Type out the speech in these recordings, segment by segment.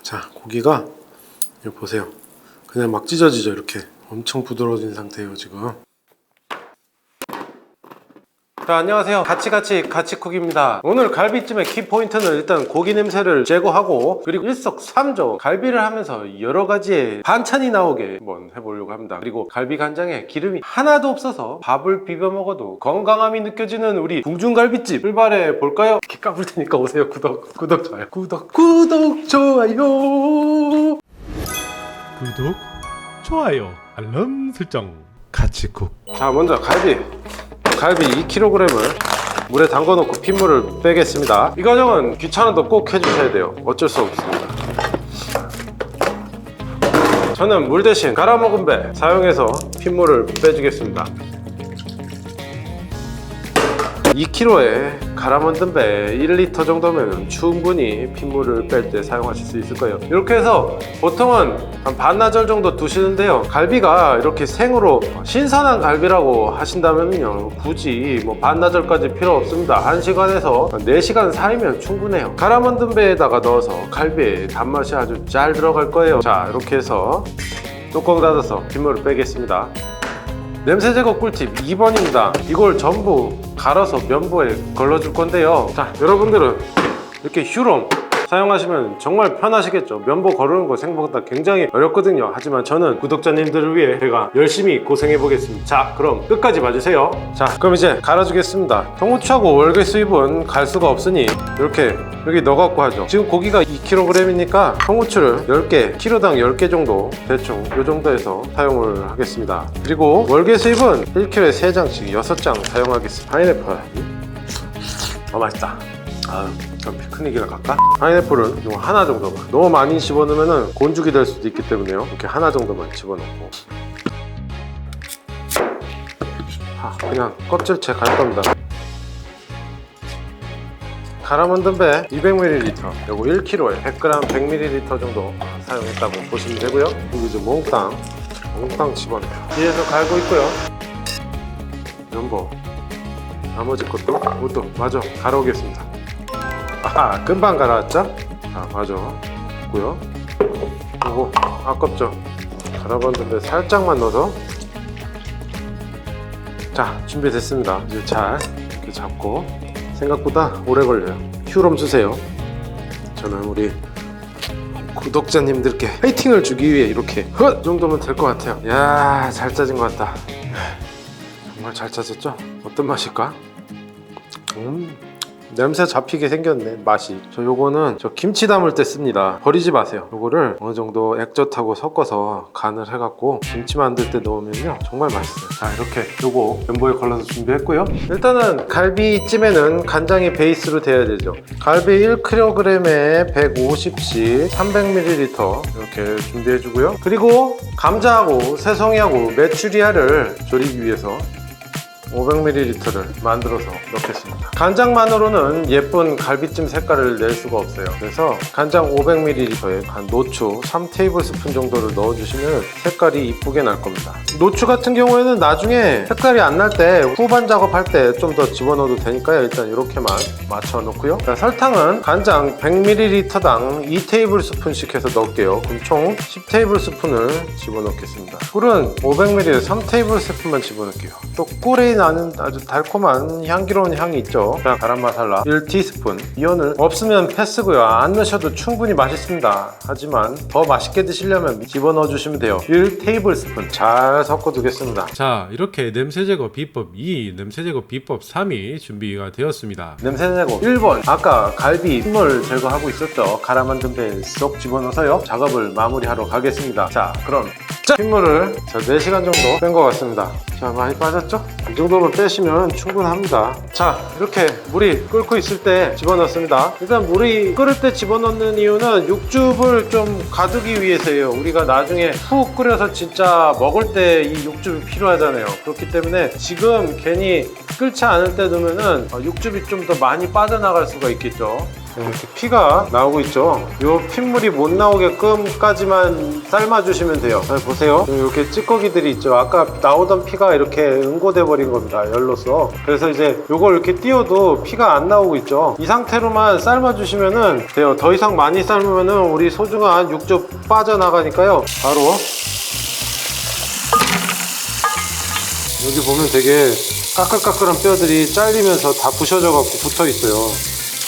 자, 고기가 여기 보세요. 그냥 막 찢어지죠. 이렇게 엄청 부드러워진 상태예요 지금. 자, 안녕하세요. 가치쿡입니다. 오늘 갈비찜의 키포인트는 일단 고기 냄새를 제거하고, 그리고 일석삼조 갈비를 하면서 여러 가지의 반찬이 나오게 한번 해보려고 합니다. 그리고 갈비 간장에 기름이 하나도 없어서 밥을 비벼 먹어도 건강함이 느껴지는 우리 궁중갈비찜 출발해 볼까요? 이렇게 까불 테니까 오세요. 구독, 좋아요. 구독, 좋아요. 구독, 좋아요, 알람 설정. 가치쿡. 자, 먼저 갈비 2kg을 물에 담궈 놓고 핏물을 빼겠습니다. 이 과정은 귀찮아도 꼭 해주셔야 돼요. 어쩔 수 없습니다. 저는 물 대신 갈아먹은 배 사용해서 핏물을 빼주겠습니다. 2kg에 갈아 만든 배 1리터 정도면 충분히 핏물을 뺄 때 사용하실 수 있을 거예요. 이렇게 해서 보통은 한 반나절 정도 두시는데요, 갈비가 이렇게 생으로 신선한 갈비라고 하신다면요, 굳이 반나절까지 필요 없습니다. 1시간에서 4시간 사이면 충분해요. 갈아 만든 배에다가 넣어서 갈비에 단맛이 아주 잘 들어갈 거예요. 자, 이렇게 해서 뚜껑 닫아서 핏물을 빼겠습니다. 냄새 제거 꿀팁 2번입니다. 이걸 전부 갈아서 면보에 걸러줄 건데요. 자, 여러분들은 이렇게 휴롬 사용하시면 정말 편하시겠죠. 면보 거르는 거 생각보다 굉장히 어렵거든요. 하지만 저는 구독자님들을 위해 제가 열심히 고생해 보겠습니다. 자, 그럼 끝까지 봐주세요. 자, 그럼 이제 갈아주겠습니다. 통후추하고 월계수잎은 갈 수가 없으니 이렇게 여기 넣어갖고 하죠. 지금 고기가 2kg이니까 통후추를 10개, 키로당 10개 정도, 대충 이 정도에서 사용을 하겠습니다. 그리고 월계수잎은 1kg에 3장씩 6장 사용하겠습니다. 파인애플. 맛있다. 그럼 피크닉이나 갈까? 파인애플은 이거 하나 정도만, 너무 많이 집어넣으면 곤죽이 될 수도 있기 때문에요, 이렇게 하나 정도만 집어넣고 그냥 껍질째 갈 겁니다. 갈아 만든 배 200ml, 요거 1kg에 100g 100ml 정도 사용했다고 보시면 되고요. 그리고 이제 몽땅 집어넣어요. 뒤에서 갈고 있고요. 면보 나머지 것도 모두 마저 갈아오겠습니다. 금방 갈아왔죠? 마저 있고요. 그리고 아깝죠? 갈아봤는데 살짝만 넣어서, 자, 준비됐습니다. 이제 잘 이렇게 잡고, 생각보다 오래 걸려요. 휴롬 쓰세요. 저는 우리 구독자님들께 파이팅을 주기 위해 이렇게 이 정도면 될 것 같아요. 이야, 잘 짜진 것 같다. 정말 잘 짜졌죠? 어떤 맛일까? 냄새 잡히게 생겼네, 맛이. 요거는 김치 담을 때 씁니다. 버리지 마세요. 요거를 어느 정도 액젓하고 섞어서 간을 해갖고 김치 만들 때 넣으면요, 정말 맛있어요. 자, 이렇게 요거 면보에 걸러서 준비했고요. 일단은 갈비찜에는 간장이 베이스로 돼야 되죠. 갈비 1kg에 150씩 300ml 이렇게 준비해주고요. 그리고 감자하고 새송이하고 메추리알을 졸이기 위해서 500ml를 만들어서 넣겠습니다. 간장만으로는 예쁜 갈비찜 색깔을 낼 수가 없어요. 그래서 간장 500ml에 한 노추 3테이블스푼 정도를 넣어주시면 색깔이 이쁘게 날 겁니다. 노추 같은 경우에는 나중에 색깔이 안 날 때 후반 작업할 때 좀 더 집어넣어도 되니까요. 일단 이렇게만 맞춰 놓고요. 자, 설탕은 간장 100ml당 2테이블스푼씩 해서 넣을게요. 그럼 총 10테이블스푼을 집어넣겠습니다. 꿀은 500ml에 3테이블스푼만 집어넣을게요. 또 꿀에 나는 아주 달콤한 향기로운 향이 있죠. 자, 가람마살라 1티스푼. 이거는 없으면 패스고요. 안 넣으셔도 충분히 맛있습니다. 하지만 더 맛있게 드시려면 집어넣어 주시면 돼요. 1테이블스푼 잘 섞어 두겠습니다. 자, 이렇게 냄새 제거 비법 2, 냄새 제거 비법 3이 준비가 되었습니다. 냄새 제거 1번, 아까 갈비 핏물 제거하고 있었죠. 갈아 만든 배에 쏙 집어넣어서요, 작업을 마무리하러 가겠습니다. 자, 그럼 핏물을 4시간 정도 뺀 것 같습니다. 자, 많이 빠졌죠? 이 정도만 빼시면 충분합니다. 자, 이렇게 물이 끓고 있을 때 집어넣습니다. 일단 물이 끓을 때 집어넣는 이유는 육즙을 좀 가두기 위해서예요. 우리가 나중에 푹 끓여서 진짜 먹을 때 이 육즙이 필요하잖아요. 그렇기 때문에 지금 괜히 끓지 않을 때 넣으면은 육즙이 좀 더 많이 빠져나갈 수가 있겠죠. 이렇게 피가 나오고 있죠. 요 핏물이 못 나오게끔까지만 삶아주시면 돼요. 보세요. 이렇게 찌꺼기들이 있죠. 아까 나오던 피가 이렇게 응고돼 버린 겁니다. 열로서. 그래서 이제 요걸 이렇게 띄워도 피가 안 나오고 있죠. 이 상태로만 삶아주시면 돼요. 더 이상 많이 삶으면 우리 소중한 육즙 빠져나가니까요. 바로 여기 보면 되게 까끌까끌한 뼈들이 잘리면서 다 부셔져 갖고 붙어 있어요.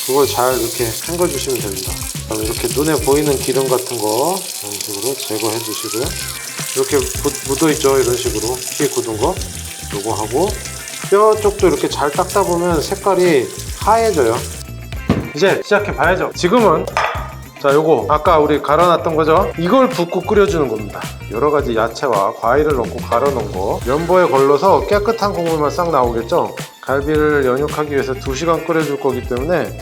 그걸 잘 이렇게 헹궈주시면 됩니다. 이렇게 눈에 보이는 기름 같은 거 이런 식으로 제거해 주시고요. 이렇게 묻어 있죠. 이런 식으로 피에 굳은 거 요거 하고 뼈 쪽도 이렇게 잘 닦다 보면 색깔이 하얘져요. 이제 시작해 봐야죠. 지금은 자, 요거 아까 우리 갈아놨던 거죠? 이걸 붓고 끓여주는 겁니다. 여러 가지 야채와 과일을 넣고 갈아 놓은 거 연보에 걸러서 깨끗한 국물만 싹 나오겠죠? 갈비를 연육하기 위해서 2시간 끓여줄 거기 때문에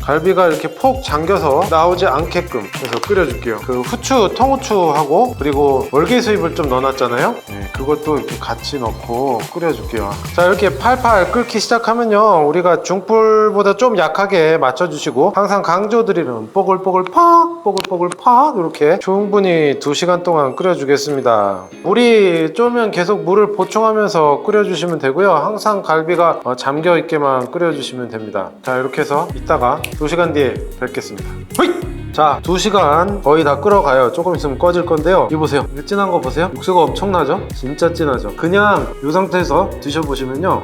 갈비가 이렇게 폭 잠겨서 나오지 않게끔 해서 끓여줄게요. 그 후추, 통후추하고 그리고 월계수잎을 좀 넣어놨잖아요. 네, 그것도 이렇게 같이 넣고 끓여줄게요. 자, 이렇게 팔팔 끓기 시작하면요, 우리가 중불보다 좀 약하게 맞춰주시고 항상 강조드리는 뽀글뽀글 팍 뽀글뽀글 팍 이렇게 충분히 2시간 동안 끓여주겠습니다. 물이 쫄면 계속 물을 보충하면서 끓여주시면 되고요. 항상 갈비가 잠겨있게만 끓여주시면 됩니다. 자, 이렇게 해서 이따가 2시간 뒤에 뵙겠습니다. 호잇! 자, 2시간 거의 다 끓어가요. 조금 있으면 꺼질 건데요. 이거 보세요. 이거 진한 거 보세요. 육수가 엄청나죠? 진짜 진하죠? 그냥 이 상태에서 드셔보시면요,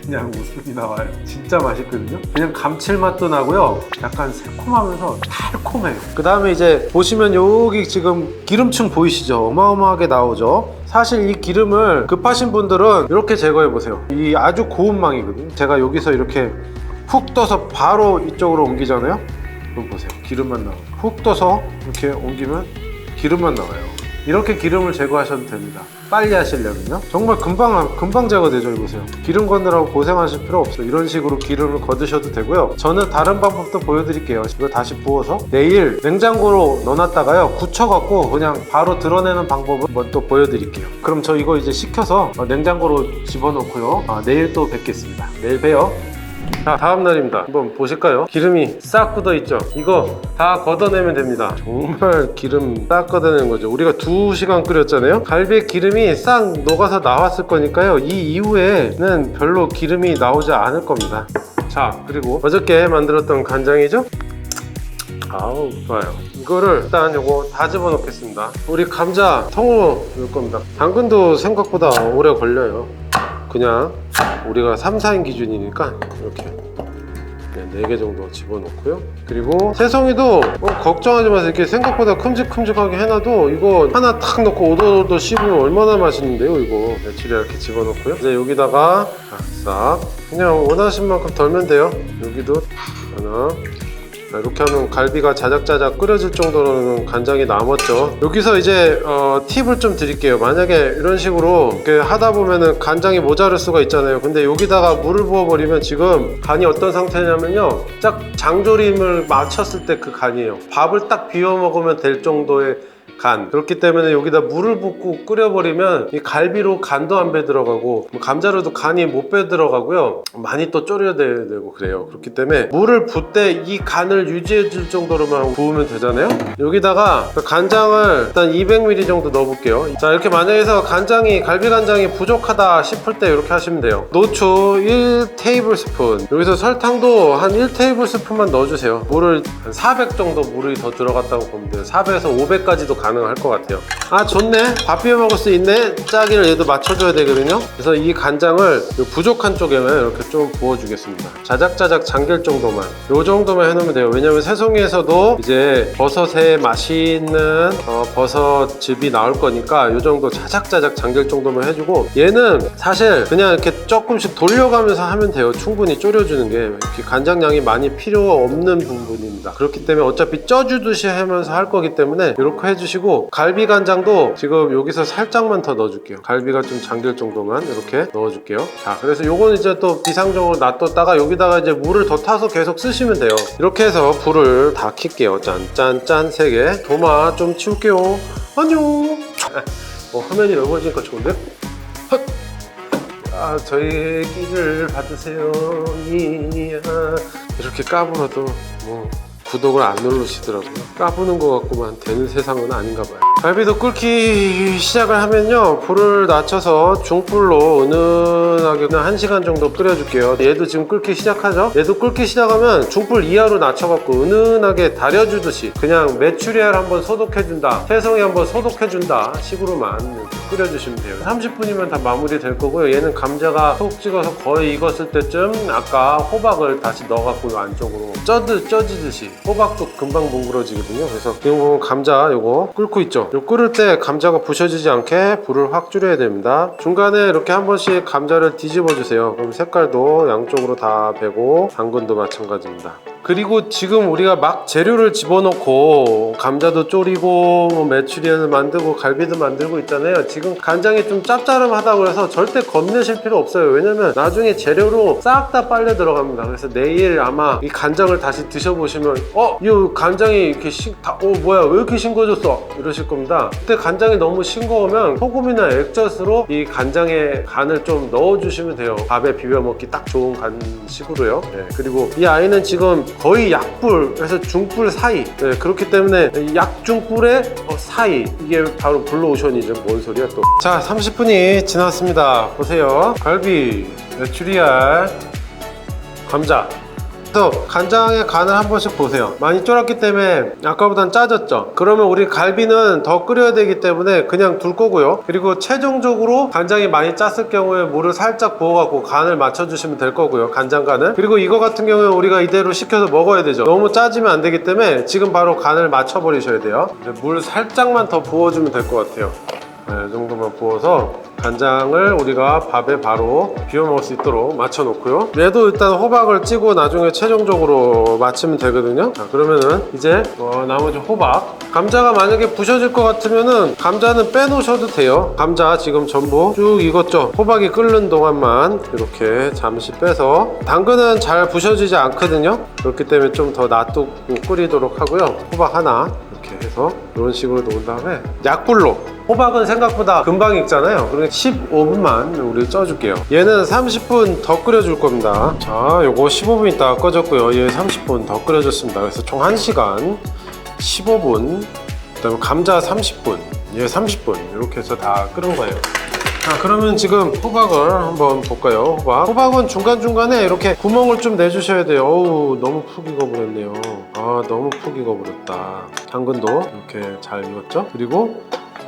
그냥 웃음이 나와요. 진짜 맛있거든요. 그냥 감칠맛도 나고요, 약간 새콤하면서 달콤해요. 그 다음에 이제 보시면 여기 지금 기름층 보이시죠? 어마어마하게 나오죠? 사실 이 기름을 급하신 분들은 이렇게 제거해 보세요. 이 아주 고운 망이거든요. 제가 여기서 이렇게 훅 떠서 바로 이쪽으로 옮기잖아요. 그럼 보세요. 기름만 나와요. 훅 떠서 이렇게 옮기면 기름만 나와요. 이렇게 기름을 제거하셔도 됩니다. 빨리 하시려면요. 정말 금방 제거되죠. 보세요. 기름 걷느라고 고생하실 필요 없어요. 이런 식으로 기름을 거두셔도 되고요. 저는 다른 방법도 보여드릴게요. 이거 다시 부어서 내일 냉장고로 넣어놨다가요, 굳혀갖고 그냥 바로 드러내는 방법을 한번 또 보여드릴게요. 그럼 저 이거 이제 식혀서 냉장고로 집어넣고요. 내일 또 뵙겠습니다. 내일 봬요. 자, 다음 날입니다. 한번 보실까요? 기름이 싹 굳어 있죠? 이거 다 걷어내면 됩니다. 정말 기름 싹 걷어내는 거죠. 우리가 2시간 끓였잖아요. 갈비에 기름이 싹 녹아서 나왔을 거니까요, 이 이후에는 별로 기름이 나오지 않을 겁니다. 자, 그리고 어저께 만들었던 간장이죠? 아우, 좋아요. 이거를 일단 요거 다 집어 넣겠습니다. 우리 감자 통으로 넣을 겁니다. 당근도 생각보다 오래 걸려요. 그냥 우리가 3, 4인 기준이니까 이렇게 4개 정도 집어넣고요. 그리고 새송이도 걱정하지 마세요. 이렇게 생각보다 큼직큼직하게 해놔도 이거 하나 탁 넣고 오도오도 씹으면 얼마나 맛있는데요. 이거 며칠에 이렇게 집어넣고요. 이제 여기다가 싹 그냥 원하신 만큼 덜면 돼요. 여기도 하나. 이렇게 하면 갈비가 자작자작 끓여질 정도로는 간장이 남았죠. 여기서 이제 팁을 좀 드릴게요. 만약에 이런 식으로 이렇게 하다 보면은 간장이 모자랄 수가 있잖아요. 근데 여기다가 물을 부어버리면 지금 간이 어떤 상태냐면요, 딱 장조림을 맞췄을 때 그 간이에요. 밥을 딱 비워 먹으면 될 정도의 간. 그렇기 때문에 여기다 물을 붓고 끓여버리면 이 갈비로 간도 안 배 들어가고 감자로도 간이 못 배 들어가고요, 많이 또 졸여야 되고 그래요. 그렇기 때문에 물을 붓 때 이 간을 유지해 줄 정도로만 부으면 되잖아요. 여기다가 간장을 일단 200ml 정도 넣어 볼게요. 자, 이렇게 만약에 해서 갈비 간장이 부족하다 싶을 때 이렇게 하시면 돼요. 노초 1테이블스푼, 여기서 설탕도 한 1테이블스푼만 넣어주세요. 물을 한 400 정도 물이 더 들어갔다고 보면 돼요. 400에서 500까지도 가능할 것 같아요. 아, 좋네. 밥 비벼 먹을 수 있네. 짜기를 얘도 맞춰줘야 되거든요. 그래서 이 간장을 부족한 쪽에만 이렇게 좀 부어주겠습니다. 자작자작 잠길 정도만, 요 정도만 해놓으면 돼요. 왜냐면 새송이에서도 이제 버섯에 맛있는 버섯즙이 나올 거니까 요 정도 자작자작 잠길 정도만 해주고, 얘는 사실 그냥 이렇게 조금씩 돌려가면서 하면 돼요. 충분히 졸여주는 게 이렇게 간장량이 많이 필요 없는 부분입니다. 그렇기 때문에 어차피 쪄주듯이 하면서 할 거기 때문에 이렇게 해주시고, 갈비 간장도 지금 여기서 살짝만 더 넣어줄게요. 갈비가 좀 잠길 정도만 이렇게 넣어줄게요. 자, 그래서 요건 이제 또 비상적으로 놔뒀다가 여기다가 이제 물을 더 타서 계속 쓰시면 돼요. 이렇게 해서 불을 다 킬게요. 짠짠짠 3개. 도마 좀 치울게요. 안녕. 화면이 넓어지니까 좋은데? 헛. 저희의 끼를 받으세요. 이렇게 까불어도 뭐 구독을 안 누르시더라고요. 까부는 것 같고만 되는 세상은 아닌가 봐요. 갈비도 끓기 시작을 하면요, 불을 낮춰서 중불로 은은하게 그냥 1시간 정도 끓여줄게요. 얘도 지금 끓기 시작하죠? 얘도 끓기 시작하면 중불 이하로 낮춰갖고 은은하게 달여주듯이 그냥 메추리알 한번 소독해준다, 새송이 한번 소독해준다 식으로만 이렇게 끓여주시면 돼요. 30분이면 다 마무리 될 거고요. 얘는 감자가 속 찍어서 거의 익었을 때쯤 아까 호박을 다시 넣어갖고 안쪽으로 쪄지듯이, 호박도 금방 뭉그러지거든요. 그래서 지금 보면 감자 요거 끓고 있죠? 요 끓을 때 감자가 부셔지지 않게 불을 확 줄여야 됩니다. 중간에 이렇게 한 번씩 감자를 뒤집어 주세요. 그럼 색깔도 양쪽으로 다 배고, 당근도 마찬가지입니다. 그리고 지금 우리가 막 재료를 집어넣고 감자도 졸이고 뭐 메추리알을 만들고 갈비도 만들고 있잖아요. 지금 간장이 좀 짭짤하다고 해서 절대 겁내실 필요 없어요. 왜냐면 나중에 재료로 싹 다 빨려 들어갑니다. 그래서 내일 아마 이 간장을 다시 드셔보시면 이 간장이 이렇게 뭐야 왜 이렇게 싱거워졌어 이러실 겁니다. 그때 간장이 너무 싱거우면 소금이나 액젓으로 이 간장에 간을 좀 넣어주시면 돼요. 밥에 비벼 먹기 딱 좋은 간식으로요. 네, 그리고 이 아이는 지금 거의 약불에서 중불 사이, 네, 그렇기 때문에 약중불의 사이, 이게 바로 블루오션이죠. 뭔 소리야 또. 자, 30분이 지났습니다. 보세요. 갈비, 메추리알, 감자. 그래서 간장의 간을 한 번씩 보세요. 많이 쫄았기 때문에 아까보단 짜졌죠. 그러면 우리 갈비는 더 끓여야 되기 때문에 그냥 둘 거고요. 그리고 최종적으로 간장이 많이 짰을 경우에 물을 살짝 부어갖고 간을 맞춰주시면 될 거고요. 간장 간을. 그리고 이거 같은 경우에 우리가 이대로 식혀서 먹어야 되죠. 너무 짜지면 안 되기 때문에 지금 바로 간을 맞춰버리셔야 돼요. 이제 물 살짝만 더 부어주면 될 것 같아요. 네, 이 정도만 부어서 간장을 우리가 밥에 바로 비워 먹을 수 있도록 맞춰 놓고요. 얘도 일단 호박을 찌고 나중에 최종적으로 맞추면 되거든요. 자, 그러면은 이제 나머지 호박, 감자가 만약에 부셔질 것 같으면은 감자는 빼놓으셔도 돼요. 감자 지금 전부 쭉 익었죠. 호박이 끓는 동안만 이렇게 잠시 빼서, 당근은 잘 부셔지지 않거든요. 그렇기 때문에 좀 더 놔두고 끓이도록 하고요. 호박 하나 이렇게 해서 이런 식으로 놓은 다음에 약불로, 호박은 생각보다 금방 익잖아요. 그러니까 15분만 우리 쪄줄게요. 얘는 30분 더 끓여줄 겁니다. 자, 요거 15분 있다가 꺼졌고요. 얘 30분 더 끓여줬습니다. 그래서 총 1시간 15분, 그 다음에 감자 30분, 얘 30분 이렇게 해서 다 끓은 거예요. 자, 그러면 지금 호박을 한번 볼까요? 호박은 중간중간에 이렇게 구멍을 좀 내주셔야 돼요. 어우, 너무 푹 익어버렸네요. 아, 너무 푹 익어버렸다. 당근도 이렇게 잘 익었죠? 그리고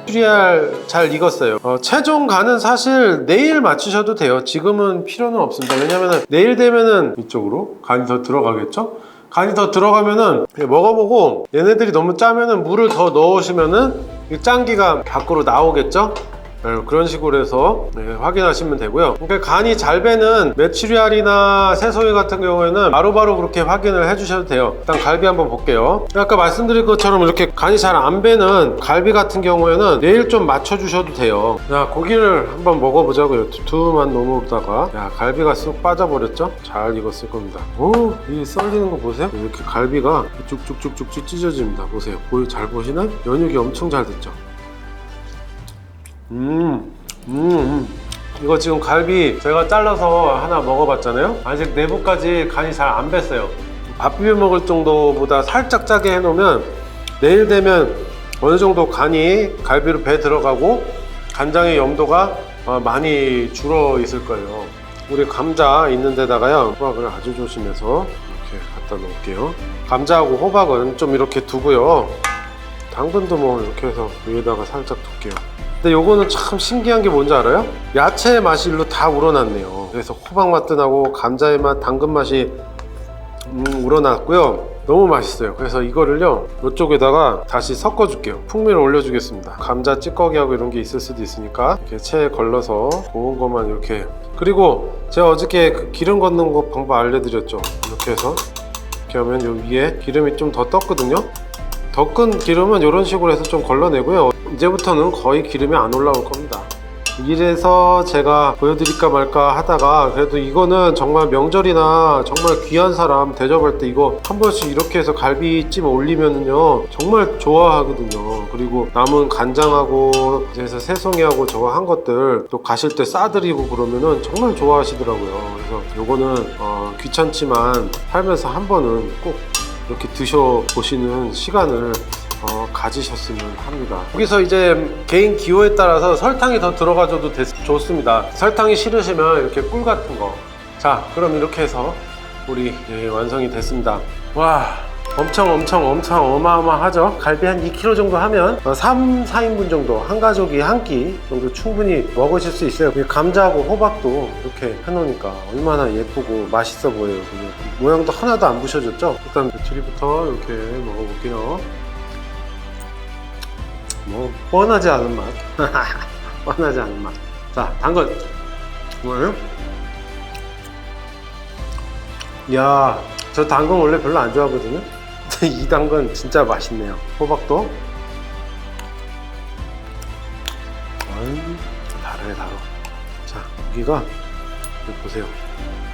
메추리알 잘 익었어요. 최종 간은 사실 내일 맞추셔도 돼요. 지금은 필요는 없습니다. 왜냐면은 내일 되면은 이쪽으로 간이 더 들어가겠죠? 간이 더 들어가면은 먹어보고 얘네들이 너무 짜면은 물을 더 넣으시면은 이 짠기가 밖으로 나오겠죠? 네, 그런 식으로 해서 확인하시면 되고요. 그러니까 간이 잘 배는 메추리알이나 새송이 같은 경우에는 바로바로 그렇게 확인을 해주셔도 돼요. 일단 갈비 한번 볼게요. 아까 말씀드린 것처럼 이렇게 간이 잘 안 배는 갈비 같은 경우에는 내일 좀 맞춰주셔도 돼요. 자, 고기를 한번 먹어보자고요. 두툼한 놈으로다가. 야, 갈비가 쑥 빠져버렸죠? 잘 익었을 겁니다. 오, 이 썰리는 거 보세요. 이렇게 갈비가 쭉쭉쭉쭉 찢어집니다. 보세요. 잘 보시나요? 연육이 엄청 잘 됐죠? 이거 지금 갈비 제가 잘라서 하나 먹어봤잖아요. 아직 내부까지 간이 잘 안 뱄어요. 밥 비벼 먹을 정도보다 살짝 짜게 해놓으면 내일 되면 어느 정도 간이 갈비로 배 들어가고 간장의 염도가 많이 줄어 있을 거예요. 우리 감자 있는 데다가요, 호박을 아주 조심해서 이렇게 갖다 놓을게요. 감자하고 호박은 좀 이렇게 두고요. 당근도 뭐 이렇게 해서 위에다가 살짝 둘게요. 근데 요거는 참 신기한 게 뭔지 알아요? 야채의 맛이 일로 다 우러났네요. 그래서 호박 맛도 나고 감자의 맛, 당근 맛이 우러났고요. 너무 맛있어요. 그래서 이거를요, 이쪽에다가 다시 섞어줄게요. 풍미를 올려주겠습니다. 감자 찌꺼기하고 이런 게 있을 수도 있으니까 이렇게 체에 걸러서 고운 것만 이렇게. 그리고 제가 어저께 그 기름 걷는 거 방법 알려드렸죠. 이렇게 해서 이렇게 하면 요 위에 기름이 좀 더 떴거든요. 더 끈 기름은 이런 식으로 해서 좀 걸러내고요. 이제부터는 거의 기름이 안 올라올 겁니다. 이래서 제가 보여드릴까 말까 하다가 그래도 이거는 정말 명절이나 정말 귀한 사람 대접할 때 이거 한 번씩 이렇게 해서 갈비찜 올리면은요 정말 좋아하거든요. 그리고 남은 간장하고 그래서 새송이하고 저거 한 것들 또 가실 때 싸드리고 그러면은 정말 좋아하시더라고요. 그래서 요거는 귀찮지만 살면서 한 번은 꼭 이렇게 드셔보시는 시간을 가지셨으면 합니다. 여기서 이제 개인 기호에 따라서 설탕이 더 들어가줘도 좋습니다. 설탕이 싫으시면 이렇게 꿀 같은 거. 자, 그럼 이렇게 해서 우리 완성이 됐습니다. 와, 엄청 어마어마하죠. 갈비 한 2kg 정도 하면 3, 4인분 정도 한 가족이 한 끼 정도 충분히 먹으실 수 있어요. 감자하고 호박도 이렇게 해놓으니까 얼마나 예쁘고 맛있어 보여요. 그냥 모양도 하나도 안 부셔졌죠. 일단 메추리부터 이렇게 먹어볼게요. 뭐 뻔하지 않은 맛. 뻔하지 않은 맛. 자, 당근. 물. 야, 저 당근 원래 별로 안 좋아하거든요. 이 당근 진짜 맛있네요. 호박도. 달아요, 달아. 자, 여기가 여기 보세요.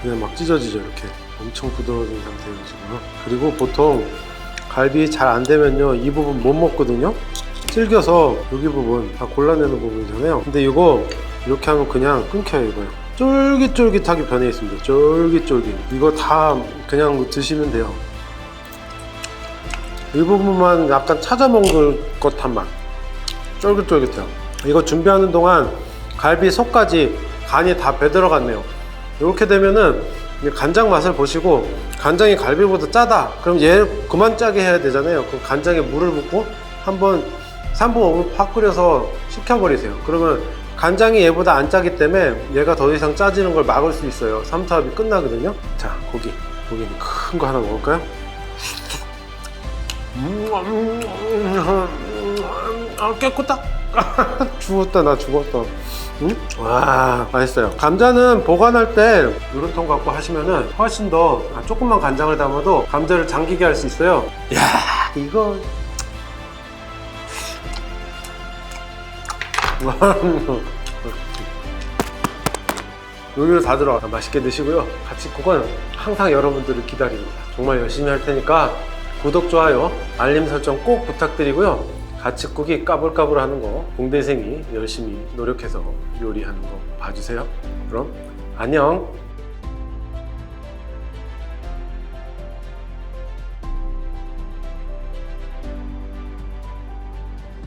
그냥 막 찢어지죠. 이렇게 엄청 부드러워진 상태예요 지금. 그리고 보통 갈비 잘 안 되면요 이 부분 못 먹거든요. 질겨서 여기 부분 다 골라내는 부분이잖아요. 근데 이거 이렇게 하면 그냥 끊겨요. 이거요. 쫄깃쫄깃하게 변해 있습니다. 쫄깃쫄깃. 이거 다 그냥 드시면 돼요. 이 부분만 약간 찾아 먹을 것한 맛. 쫄깃쫄깃해요. 이거 준비하는 동안 갈비 속까지 간이 다 배 들어갔네요. 이렇게 되면은 간장 맛을 보시고 간장이 갈비보다 짜다. 그럼 얘 그만 짜게 해야 되잖아요. 그럼 간장에 물을 붓고 한번 3분 5분 팍 끓여서 식혀버리세요. 그러면 간장이 얘보다 안 짜기 때문에 얘가 더 이상 짜지는 걸 막을 수 있어요. 삼투압이 끝나거든요. 자, 고기는 큰 거 하나 먹을까요? 깨끗다. 죽었다. 나 죽었어. 응? 와, 맛있어요. 감자는 보관할 때 이런 통 갖고 하시면은 훨씬 더 조금만 간장을 담아도 감자를 잠기게 할 수 있어요. 야, 이거 요리로 다 들어가. 맛있게 드시고요. 같이국은 항상 여러분들을 기다립니다. 정말 열심히 할 테니까 구독, 좋아요, 알림 설정 꼭 부탁드리고요. 같이국이 까불까불 하는 거 공대생이 열심히 노력해서 요리하는 거 봐주세요. 그럼 안녕.